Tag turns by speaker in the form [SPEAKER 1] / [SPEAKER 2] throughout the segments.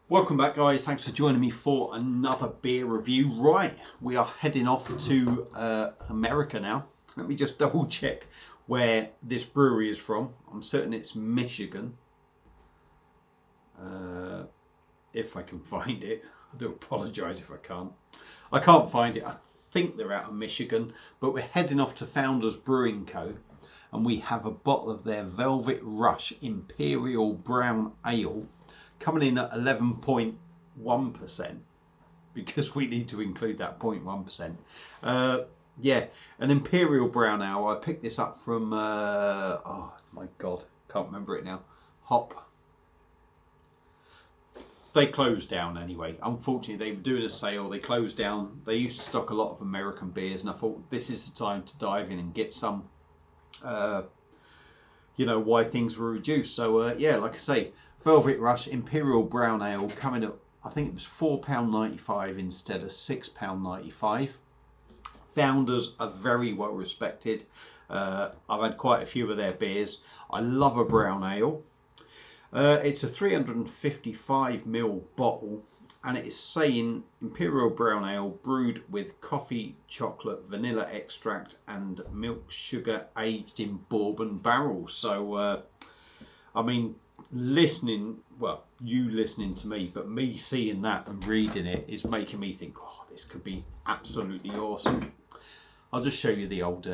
[SPEAKER 1] Welcome back, guys. Thanks for joining me for another beer review. Right, we are heading off to America now. Let me just double check where this brewery is from. I'm certain it's Michigan. If I can find it. I do apologise if I can't. I can't find it. I think they're out of Michigan, but we're heading off to Founders Brewing Co. And we have a bottle of their Velvet Rush Imperial Brown Ale coming in at 11.1%, because we need to include that 0.1%. Yeah, an Imperial Brown Ale. I picked this up from, oh my God, can't remember it now. Hop. They closed down anyway. Unfortunately, they were doing a sale. They closed down. They used to stock a lot of American beers, and I thought this is the time to dive in and get some, why things were reduced. So, yeah, like I say, Velvet Rush Imperial Brown Ale coming up, I think it was £4.95 instead of £6.95. Founders are very well respected. I've had quite a few of their beers. I love a brown ale. It's a 355ml bottle, and it is saying Imperial Brown Ale brewed with coffee, chocolate, vanilla extract and milk sugar aged in bourbon barrels. So, I mean, you listening to me, but me seeing that and reading it is making me think, oh, this could be absolutely awesome. I'll just show you the old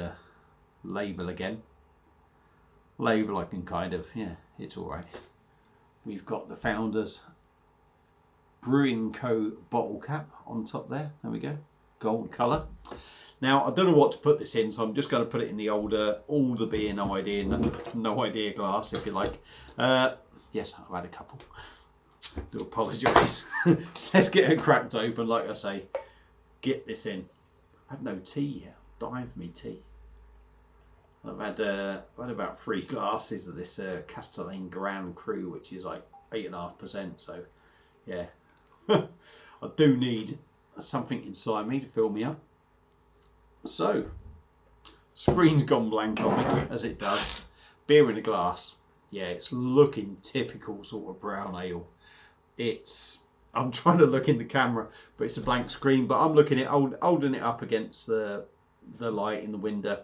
[SPEAKER 1] label again. Label I can kind of, yeah, it's all right. We've got the Founders Brewing Co. bottle cap on top there. There we go. Gold colour. Now, I don't know what to put this in, so I'm just going to put it in the older, all the beer, no idea glass, if you like. Yes, I've had a couple. Do apologise. Let's get it cracked open, like I say. Get this in. I've had no tea yet. Dive me tea. I've had about 3 glasses of this Castellane Grand Cru, which is like 8.5%. So, yeah, I do need something inside me to fill me up. So, screen's gone blank on me, as it does. Beer in a glass. Yeah, it's looking typical sort of brown ale. I'm trying to look in the camera, but it's a blank screen. But I'm looking at holding it up against the light in the window.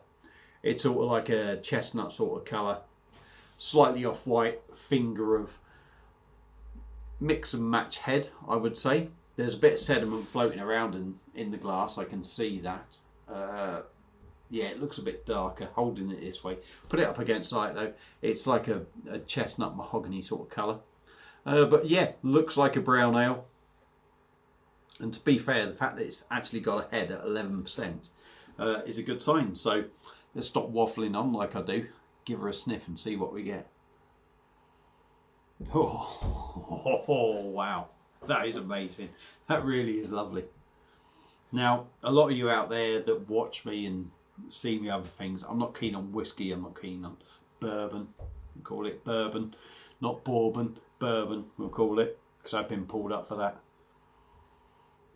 [SPEAKER 1] It's sort of like a chestnut sort of colour, slightly off-white, finger of mix and match head, I would say. There's a bit of sediment floating around in the glass, I can see that. Yeah, it looks a bit darker, holding it this way. Put it up against light though, it's like a chestnut mahogany sort of colour. But yeah, looks like a brown ale. And to be fair, the fact that it's actually got a head at 11% is a good sign. So let's stop waffling on like I do. Give her a sniff and see what we get. Oh, wow. That is amazing. That really is lovely. Now, a lot of you out there that watch me and see me other things, I'm not keen on whiskey. I'm not keen on bourbon. We'll call it bourbon. Not bourbon. Bourbon, we'll call it. Because I've been pulled up for that.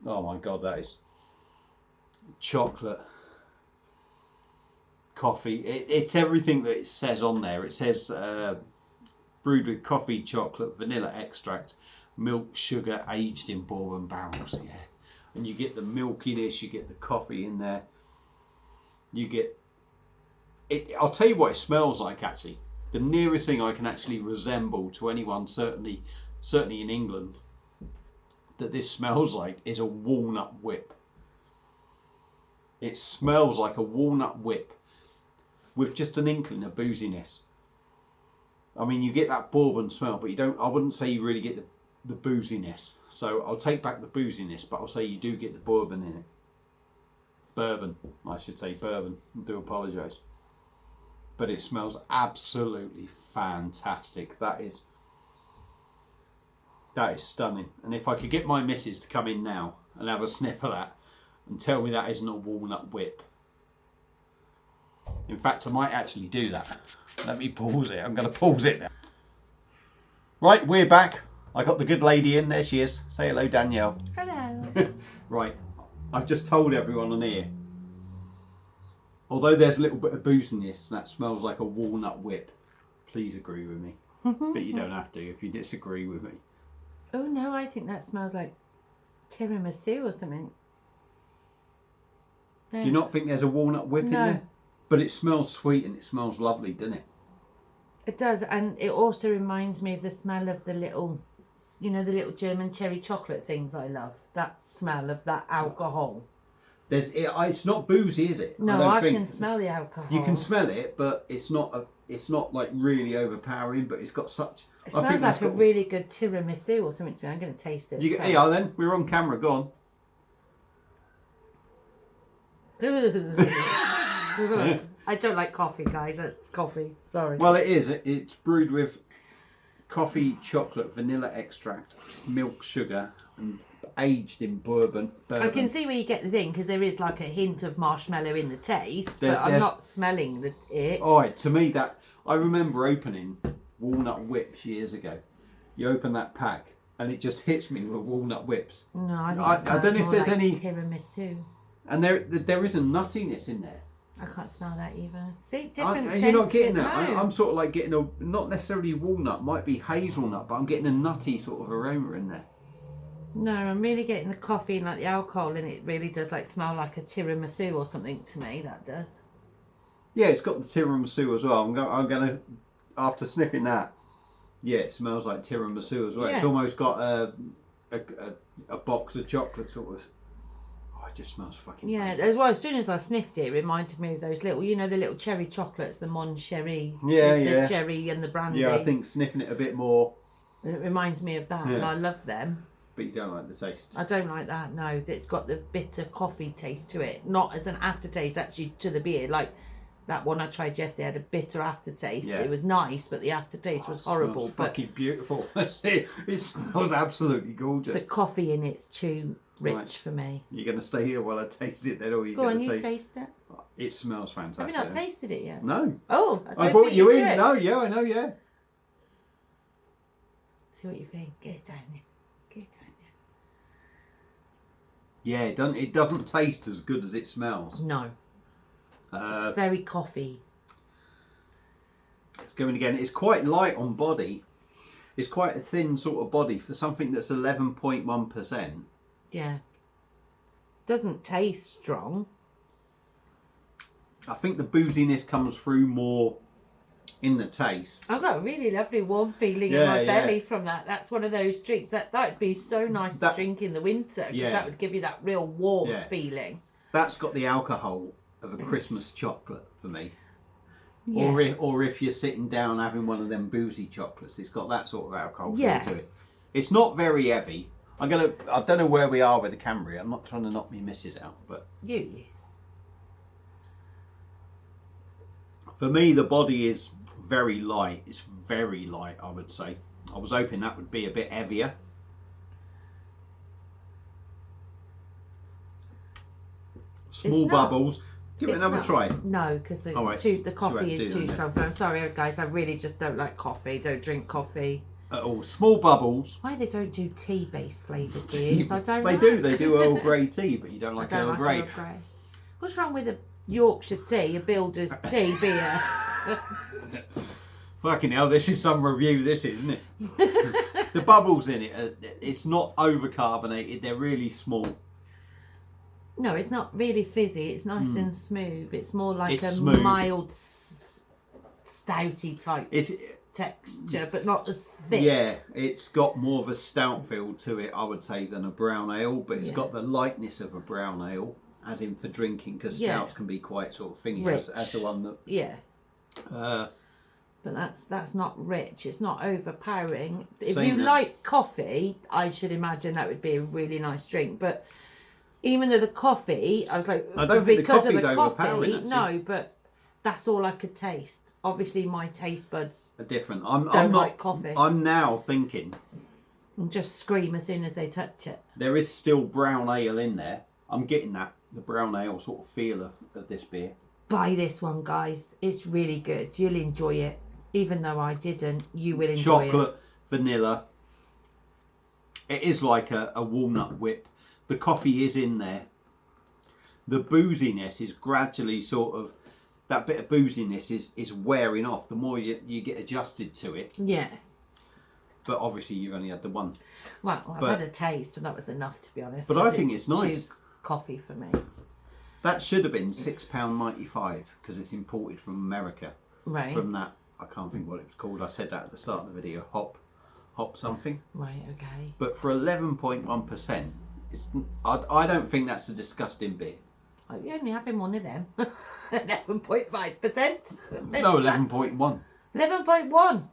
[SPEAKER 1] Oh my God, that is chocolate. Coffee, it's everything that it says on there. It says brewed with coffee, chocolate, vanilla extract, milk, sugar, aged in bourbon barrels. Yeah, and you get the milkiness, you get the coffee in there. You get it. I'll tell you what it smells like. Actually, the nearest thing I can actually resemble to anyone, certainly in England, that this smells like is a walnut whip. It smells like a walnut whip, with just an inkling of booziness. I mean, you get that bourbon smell, but you don't. I wouldn't say you really get the booziness. So I'll take back the booziness, but I'll say you do get the bourbon in it. Bourbon, I should say bourbon. I do apologise. But it smells absolutely fantastic. That is stunning. And if I could get my missus to come in now and have a sniff of that and tell me that isn't a walnut whip. In fact, I might actually do that. Let me pause it. I'm going to pause it now. Right, we're back. I got the good lady in. There she is. Say hello, Danielle.
[SPEAKER 2] Hello.
[SPEAKER 1] Right, I've just told everyone on here. Although there's a little bit of booziness, that smells like a walnut whip. Please agree with me. But you don't have to if you disagree with me.
[SPEAKER 2] Oh no, I think that smells like tiramisu or something. No.
[SPEAKER 1] Do you not think there's a walnut whip in there? But it smells sweet and it smells lovely, doesn't it?
[SPEAKER 2] It does, and it also reminds me of the smell of the little, you know, the little German cherry chocolate things I love. That smell of that alcohol.
[SPEAKER 1] It's not boozy, is it?
[SPEAKER 2] No, I can smell the alcohol.
[SPEAKER 1] You can smell it, but it's not like really overpowering. But it's got such.
[SPEAKER 2] It smells like a really good tiramisu or something to me. I'm going to taste it.
[SPEAKER 1] Yeah, then we're on camera. Go
[SPEAKER 2] on. I don't like coffee, guys. That's coffee. Sorry.
[SPEAKER 1] Well, it is. It's brewed with coffee, chocolate, vanilla extract, milk, sugar, and aged in bourbon.
[SPEAKER 2] I can see where you get the thing, because there is like a hint of marshmallow in the taste, but I'm not smelling it.
[SPEAKER 1] All right, to me I remember opening walnut whips years ago. You open that pack and it just hits me with walnut whips.
[SPEAKER 2] No, I think
[SPEAKER 1] I don't know if there's
[SPEAKER 2] like
[SPEAKER 1] any
[SPEAKER 2] tiramisu.
[SPEAKER 1] And there is a nuttiness in there.
[SPEAKER 2] I can't smell that either. See, different scents.
[SPEAKER 1] You're not getting that.
[SPEAKER 2] No.
[SPEAKER 1] I'm sort of like getting not necessarily walnut, might be hazelnut, but I'm getting a nutty sort of aroma in there.
[SPEAKER 2] No, I'm really getting the coffee and like the alcohol, and it really does like smell like a tiramisu or something to me. That does.
[SPEAKER 1] Yeah, it's got the tiramisu as well. I'm gonna after sniffing that. Yeah, it smells like tiramisu as well. Yeah. It's almost got a box of chocolate sort of. Oh, it just smells fucking.
[SPEAKER 2] Yeah, as well. As soon as I sniffed it, it reminded me of those little, you know, the little cherry chocolates, the Mon Cherry.
[SPEAKER 1] Yeah,
[SPEAKER 2] the cherry and the brandy.
[SPEAKER 1] Yeah, I think sniffing it a bit more.
[SPEAKER 2] It reminds me of that, and I love them.
[SPEAKER 1] But you don't like the taste?
[SPEAKER 2] I don't like that, no. It's got the bitter coffee taste to it. Not as an aftertaste, actually, to the beer. Like that one I tried yesterday had a bitter aftertaste. Yeah. It was nice, but the aftertaste was horrible.
[SPEAKER 1] It smells fucking beautiful. It smells absolutely gorgeous.
[SPEAKER 2] The coffee in it's too rich for me.
[SPEAKER 1] You're going to stay here while I taste it then? Or
[SPEAKER 2] Go on, you taste it.
[SPEAKER 1] It smells fantastic.
[SPEAKER 2] Have you not tasted it yet?
[SPEAKER 1] No.
[SPEAKER 2] Oh,
[SPEAKER 1] I brought you in. No, yeah, I know, yeah.
[SPEAKER 2] See what you think. Get it down here. Get it down here.
[SPEAKER 1] Yeah, it doesn't taste as good as it smells.
[SPEAKER 2] No. It's very coffee.
[SPEAKER 1] It's going again. It's quite light on body. It's quite a thin sort of body for something that's 11.1%.
[SPEAKER 2] Yeah. Doesn't taste strong.
[SPEAKER 1] I think the booziness comes through more in the taste.
[SPEAKER 2] I've got a really lovely warm feeling in my belly from that. That's one of those drinks that would be so nice to drink in the winter, because that would give you that real warm feeling. That's
[SPEAKER 1] got the alcohol of a Christmas chocolate for me. Yeah. Or if you're sitting down having one of them boozy chocolates, it's got that sort of alcohol feel to it. It's not very heavy. I don't know where we are with the Cambria. I'm not trying to knock me missus out, but
[SPEAKER 2] yes.
[SPEAKER 1] For me, the body is very light. It's very light, I would say. I was hoping that would be a bit heavier. Small bubbles. Give it another try.
[SPEAKER 2] No, because the coffee is too strong. So I'm sorry, guys. I really just don't like coffee. Don't drink coffee
[SPEAKER 1] at all. Small bubbles.
[SPEAKER 2] Why they don't do tea-based flavoured beers? I don't.
[SPEAKER 1] They do Earl Grey tea, but you don't like Earl Grey.
[SPEAKER 2] Earl Grey. What's wrong with a Yorkshire tea, a builder's tea beer?
[SPEAKER 1] Fucking hell, this is some review, this is, isn't it? The bubbles in it, it's not over-carbonated, they're really small.
[SPEAKER 2] No, it's not really fizzy, it's nice and smooth. It's more like
[SPEAKER 1] smooth.
[SPEAKER 2] Mild, stouty type texture, but not as thick.
[SPEAKER 1] Yeah, it's got more of a stout feel to it, I would say, than a brown ale, but it's got the lightness of a brown ale, as in for drinking, because stouts can be quite sort of thingy, as the one that...
[SPEAKER 2] Yeah. But that's not rich. It's not overpowering. If you like coffee, I should imagine that would be a really nice drink. But even though the coffee, I was like,
[SPEAKER 1] I don't think because of the coffee,
[SPEAKER 2] no, but that's all I could taste. Obviously, my taste buds
[SPEAKER 1] are different.
[SPEAKER 2] I'm not like coffee.
[SPEAKER 1] I'm now thinking,
[SPEAKER 2] and just scream as soon as they touch it.
[SPEAKER 1] There is still brown ale in there. I'm getting the brown ale sort of feel of this beer.
[SPEAKER 2] Buy this one, guys. It's really good. You'll enjoy it. Even though I didn't, you will enjoy it.
[SPEAKER 1] Chocolate, vanilla. It is like a walnut whip. The coffee is in there. The booziness is gradually sort of... That bit of booziness is wearing off the more you get adjusted to it.
[SPEAKER 2] Yeah.
[SPEAKER 1] But obviously you've only had the one.
[SPEAKER 2] Well, I've had a taste, and that was enough, to be honest.
[SPEAKER 1] But I think it's nice.
[SPEAKER 2] Too coffee for me.
[SPEAKER 1] That should have been £6.95 because it's imported from America.
[SPEAKER 2] Right.
[SPEAKER 1] From that, I can't think what it was called. I said that at the start of the video. Hop something.
[SPEAKER 2] Right. Okay.
[SPEAKER 1] But for 11.1%, I don't think that's a disgusting beer.
[SPEAKER 2] You're only having one of them. 11.5%.
[SPEAKER 1] No, 11.1.
[SPEAKER 2] 11.1.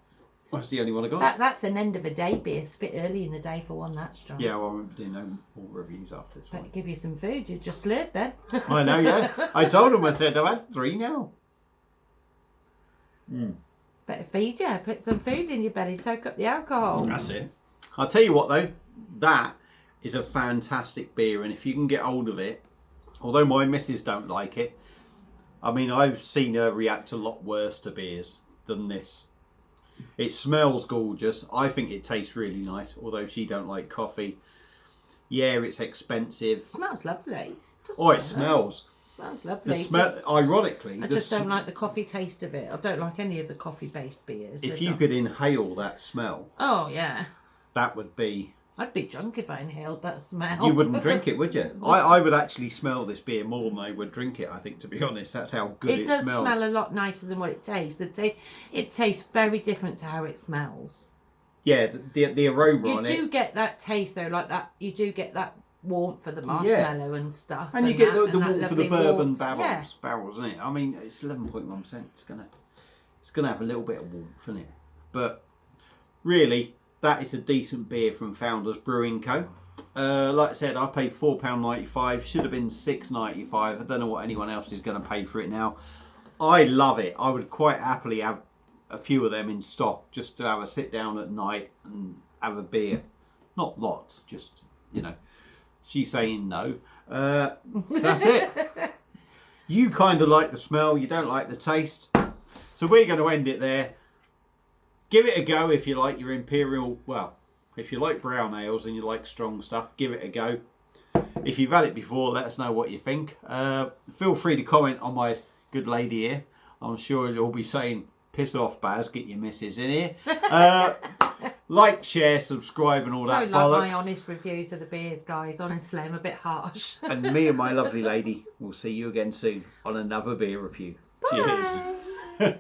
[SPEAKER 1] That's the only one I got.
[SPEAKER 2] That's an end of a day beer. It's a bit early in the day for one that strong.
[SPEAKER 1] Yeah, well, I won't be doing no more reviews after this one.
[SPEAKER 2] Better give you some food. You just slurred then.
[SPEAKER 1] I know, yeah. I told him, I said, I've had 3 now.
[SPEAKER 2] Better feed you. Put some food in your belly. Soak up the alcohol.
[SPEAKER 1] That's it. I'll tell you what, though. That is a fantastic beer. And if you can get hold of it, although my missus don't like it, I mean, I've seen her react a lot worse to beers than this. It smells gorgeous. I think it tastes really nice, although she don't like coffee. Yeah, it's expensive.
[SPEAKER 2] It smells lovely.
[SPEAKER 1] It smells.
[SPEAKER 2] It smells lovely.
[SPEAKER 1] Ironically,
[SPEAKER 2] I just don't like the coffee taste of it. I don't like any of the coffee-based beers.
[SPEAKER 1] If you could inhale that smell,
[SPEAKER 2] oh yeah,
[SPEAKER 1] that would be.
[SPEAKER 2] I'd be drunk if I inhaled that smell.
[SPEAKER 1] You wouldn't drink it, would you? I would actually smell this beer more than I would drink it, I think, to be honest. That's how good it smells. It does
[SPEAKER 2] smell a lot nicer than what it tastes. It tastes very different to how it smells.
[SPEAKER 1] Yeah, the aroma on it.
[SPEAKER 2] You do get that taste, though, like that. You do get that warmth for the marshmallow and stuff.
[SPEAKER 1] And you get the warmth for the bourbon
[SPEAKER 2] barrels,
[SPEAKER 1] isn't it? I mean, it's 11.1%. It's gonna have a little bit of warmth in it. But really, that is a decent beer from Founders Brewing Co. Like I said, I paid £4.95. Should have been £6.95. I don't know what anyone else is going to pay for it now. I love it. I would quite happily have a few of them in stock just to have a sit down at night and have a beer. Not lots, just, she's saying no. So that's it. You kind of like the smell. You don't like the taste. So we're going to end it there. Give it a go if you like your imperial, if you like brown ales and you like strong stuff, give it a go. If you've had it before, let us know what you think. Feel free to comment on my good lady here. I'm sure you'll be saying, piss off, Baz, get your missus in here. Like, share, subscribe and all that bollocks.
[SPEAKER 2] Don't like my honest reviews of the beers, guys. Honestly, I'm a bit harsh.
[SPEAKER 1] And me and my lovely lady will see you again soon on another beer review.
[SPEAKER 2] Bye.
[SPEAKER 1] Cheers.